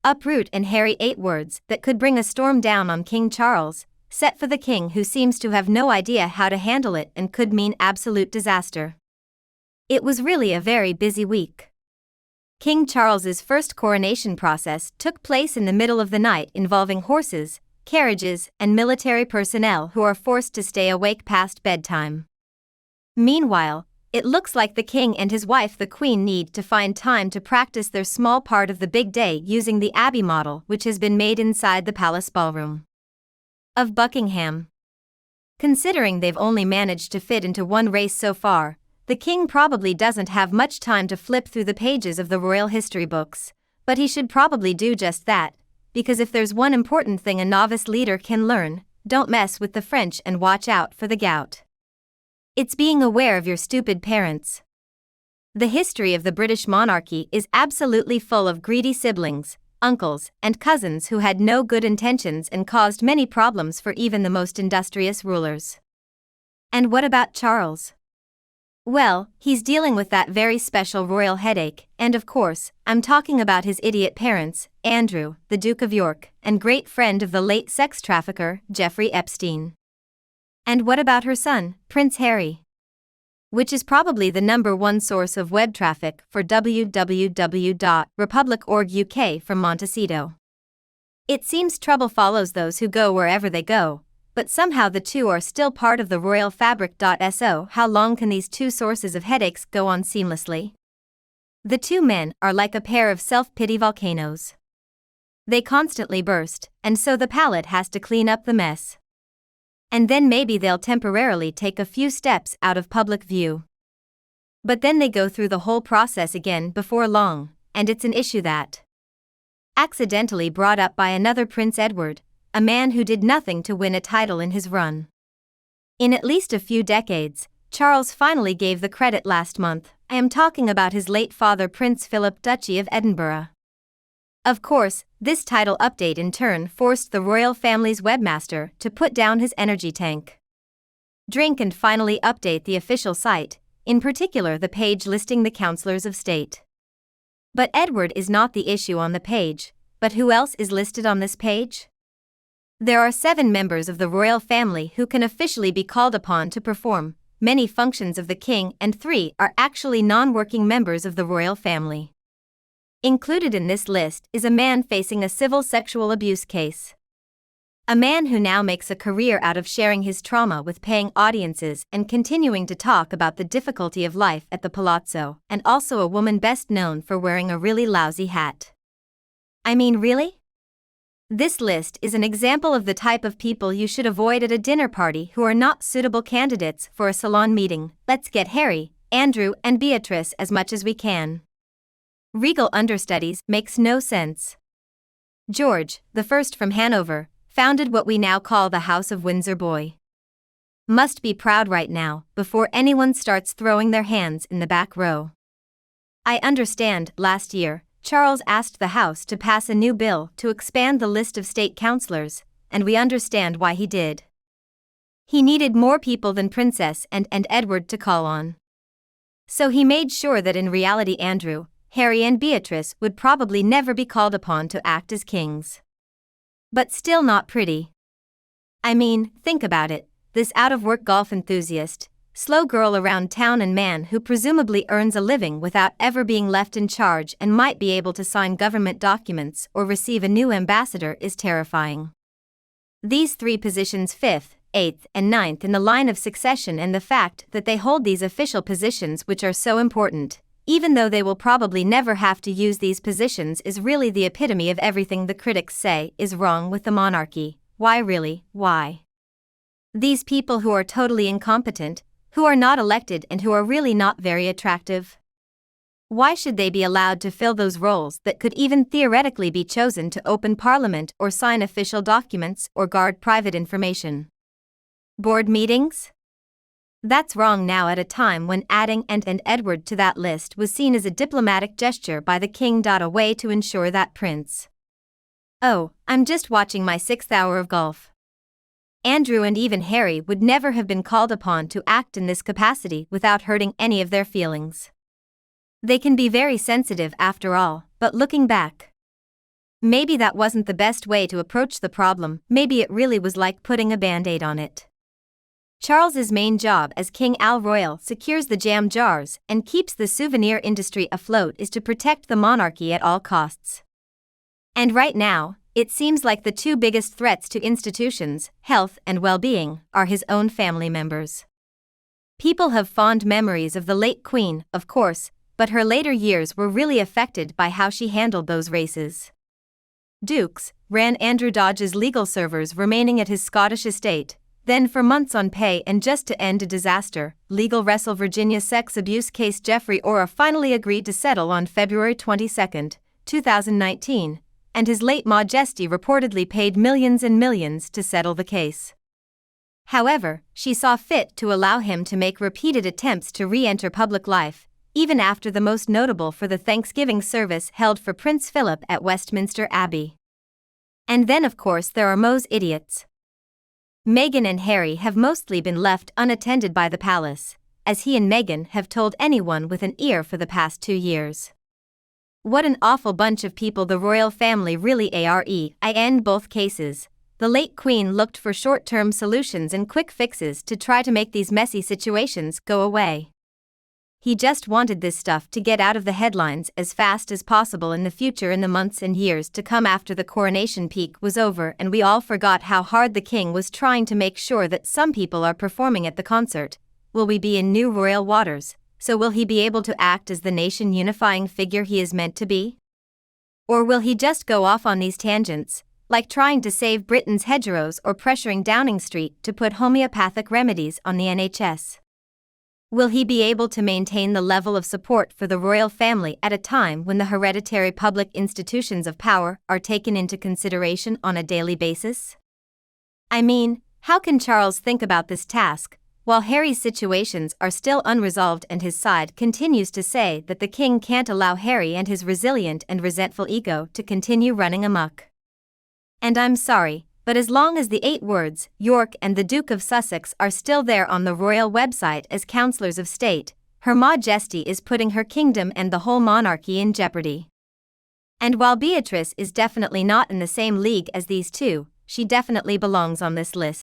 uproot and Harry 8 words that could bring a storm down on King Charles, set for the king who seems to have no idea how to handle it and could mean absolute disaster. It was really a very busy week. King Charles's first coronation process took place in the middle of the night, involving horses, carriages, and military personnel who are forced to stay awake past bedtime. Meanwhile, it looks like the king and his wife the queen need to find time to practice their small part of the big day using the Abbey model, which has been made inside the palace ballroom of Buckingham. Considering they've only managed to fit into one race so far, the king probably doesn't have much time to flip through the pages of the royal history books, but he should probably do just that, because if there's one important thing a novice leader can learn, don't mess with the French and watch out for the gout. It's being aware of your stupid parents. The history of the British monarchy is absolutely full of greedy siblings, uncles, and cousins who had no good intentions and caused many problems for even the most industrious rulers. And what about Charles? Well, he's dealing with that very special royal headache, and of course, I'm talking about his idiot parents, Andrew, the Duke of York, and great friend of the late sex trafficker, Jeffrey Epstein. And what about her son, Prince Harry? Which is probably the #1 source of web traffic for www.republic.org UK from Montecito. It seems trouble follows those who go wherever they go, but somehow the two are still part of the royal fabric. So how long can these two sources of headaches go on seamlessly? The two men are like a pair of self-pity volcanoes. They constantly burst, and so the palate has to clean up the mess. And then maybe they'll temporarily take a few steps out of public view. But then they go through the whole process again before long, and it's an issue that accidentally brought up by another Prince Edward, a man who did nothing to win a title in his run. In at least a few decades, Charles finally gave the credit last month. I am talking about his late father, Prince Philip, Duchy of Edinburgh. Of course, this title update in turn forced the royal family's webmaster to put down his energy tank, drink, and finally update the official site, in particular the page listing the councillors of state. But Edward is not the issue on the page, but who else is listed on this page? There are 7 members of the royal family who can officially be called upon to perform many functions of the king, and 3 are actually non-working members of the royal family. Included in this list is a man facing a civil sexual abuse case. A man who now makes a career out of sharing his trauma with paying audiences and continuing to talk about the difficulty of life at the palazzo, and also a woman best known for wearing a really lousy hat. I mean, really? This list is an example of the type of people you should avoid at a dinner party who are not suitable candidates for a salon meeting. Let's get Harry, Andrew, and Beatrice as much as we can. Regal understudies makes no sense. George, the first from Hanover, founded what we now call the House of Windsor boy. Must be proud right now, before anyone starts throwing their hands in the back row. I understand, last year, Charles asked the House to pass a new bill to expand the list of state councillors, and we understand why he did. He needed more people than Princess and Edward to call on. So he made sure that in reality Andrew, Harry, and Beatrice would probably never be called upon to act as kings. But still not pretty. I mean, think about it, this out-of-work golf enthusiast, slow girl around town and man who presumably earns a living without ever being left in charge and might be able to sign government documents or receive a new ambassador is terrifying. These 3 positions, 5th, 8th, and 9th in the line of succession, and the fact that they hold these official positions which are so important, even though they will probably never have to use these positions, is really the epitome of everything the critics say is wrong with the monarchy. Why really, why? These people who are totally incompetent, who are not elected, and who are really not very attractive. Why should they be allowed to fill those roles that could even theoretically be chosen to open parliament or sign official documents or guard private information? Board meetings? That's wrong now at a time when adding and Edward to that list was seen as a diplomatic gesture by the king. A way to ensure that Prince. Oh, I'm just watching my 6th hour of golf. Andrew and even Harry would never have been called upon to act in this capacity without hurting any of their feelings. They can be very sensitive after all, but looking back, Maybe that wasn't the best way to approach the problem, maybe it really was like putting a band-aid on it. Charles's main job as King Al Royal secures the jam jars and keeps the souvenir industry afloat is to protect the monarchy at all costs. And right now, it seems like the two biggest threats to institutions, health and well-being, are his own family members. People have fond memories of the late Queen, of course, but her later years were really affected by how she handled those races. Dukes ran Andrew Dodge's legal servers remaining at his Scottish estate, then for months on pay and just to end a disaster, legal wrestle Virginia sex abuse case. Jeffrey Ora finally agreed to settle on February 22, 2019, and his late Majesty reportedly paid millions and millions to settle the case. However, she saw fit to allow him to make repeated attempts to re-enter public life, even after the most notable for the Thanksgiving service held for Prince Philip at Westminster Abbey. And then of course there are Mo's idiots. Meghan and Harry have mostly been left unattended by the palace, as he and Meghan have told anyone with an ear for the past 2 years. What an awful bunch of people the royal family really are. In both cases, the late Queen looked for short-term solutions and quick fixes to try to make these messy situations go away. He just wanted this stuff to get out of the headlines as fast as possible in the future, in the months and years to come after the coronation peak was over and we all forgot how hard the king was trying to make sure that some people are performing at the concert. Will we be in new royal waters? So will he be able to act as the nation unifying figure he is meant to be? Or will he just go off on these tangents, like trying to save Britain's hedgerows or pressuring Downing Street to put homeopathic remedies on the NHS? Will he be able to maintain the level of support for the royal family at a time when the hereditary public institutions of power are taken into consideration on a daily basis? I mean, how can Charles think about this task, while Harry's situations are still unresolved and his side continues to say that the king can't allow Harry and his resilient and resentful ego to continue running amok? And I'm sorry, but as long as the 8 words, York and the Duke of Sussex, are still there on the royal website as councillors of state, Her Majesty is putting her kingdom and the whole monarchy in jeopardy. And while Beatrice is definitely not in the same league as these two, she definitely belongs on this list.